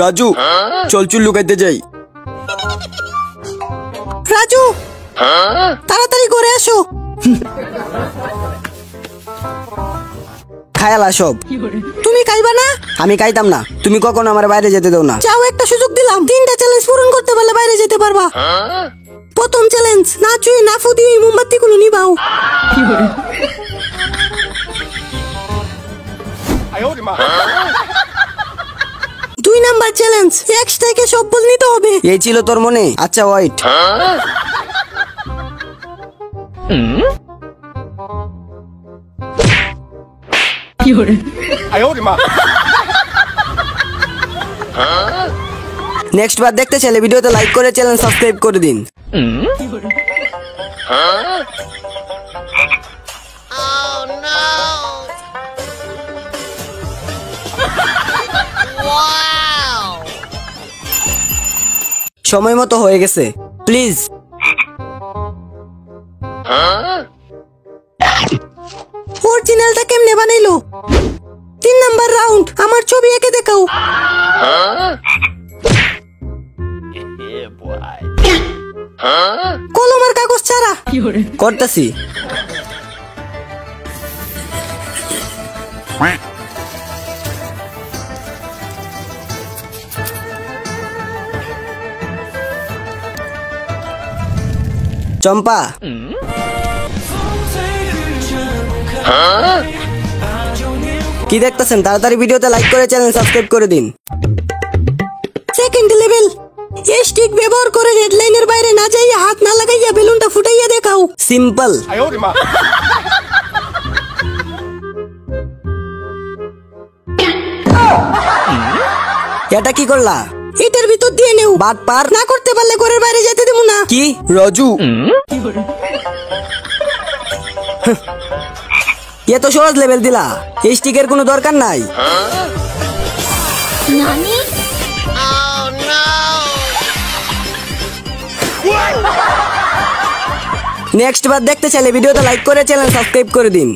রাজু চল চুল লুকাইতে যাই। রাজু তাড়াতাড়ি করে আসো। খায়ালা সব। তুমি খাইবা না? আমি খাইতাম না, তুমি কখনো আমার বাইরে যেতে দাও না। যাও, একটা সুযোগ দিলাম, 3টা চ্যালেঞ্জ পূরণ করতে পারলে বাইরে যেতে পারবা। প্রথম চ্যালেঞ্জ, না চুই না ফুদি ওই মোমবাতি গুলো নিবাও। 2 নাম্বার চ্যালেঞ্জ, এক্স থেকে সব বল নিতে হবে। এই ছিল তোর মনে? আচ্ছা ওয়াইট। নেক্সট বার দেখতে চাইলে ভিডিওতে লাইক করে চ্যানেল সাবস্ক্রাইব করে দিন। সময় মতো হয়ে গেছে, প্লিজ। অরিজিনালটা কেমনে বানাইলো? 3 নাম্বার রাউন্ড, আমার ছবি এঁকে দেখাও। কলম আর কাগজ ছাড়া। করতেছি। চম্পা কি দেখতেছেন? তাড়াতাড়ি ভিডিওতে লাইক করে চ্যানেল সাবস্ক্রাইব করে দিন। সেকেন্ড লেভেল, এই স্টিক ব্যবহার করে রেড লাইনের বাইরে না যাইয়া হাত না লাগাইয়া বেলুনটা ফুটাইয়া দেখাও। সিম্পল। এটা কি করলা? এটার ভিতর দিয়ে নেও। বাদ পার না করতে পারলে ঘরের বাইরে যেতে দেবো না। কি রাজু? এত সহজ লেভেল দিলা, এই স্টিকের কোনো দরকার নাই। নানি নেক্সট বার দেখতে চাইলে ভিডিওতে লাইক করে চ্যানেল সাবস্ক্রাইব করে দিন।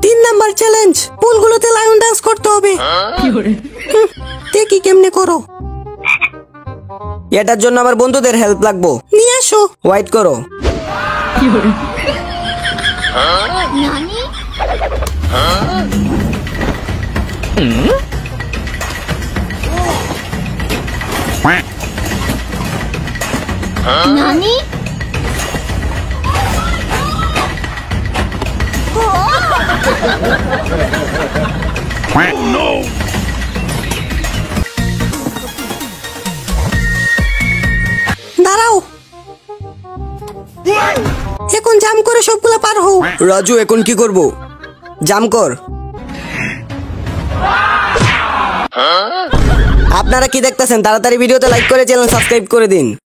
3 নাম্বার চ্যালেঞ্জ, পুলগুলোতে লায়ন ডান্স করতে হবে। দেখি কেমনে করো। এটার জন্য আমার বন্ধুদের হেল্প লাগবো। নিয়ে আসো। ওয়াইট করো। নানি দাঁড়াও, এখন জাম করে সবগুলো পার হও। রাজু এখন কি করব? জাম কর। আপনারা কি দেখতেছেন? তাড়াতাড়ি ভিডিওতে লাইক করে চ্যানেল সাবস্ক্রাইব করে দিন।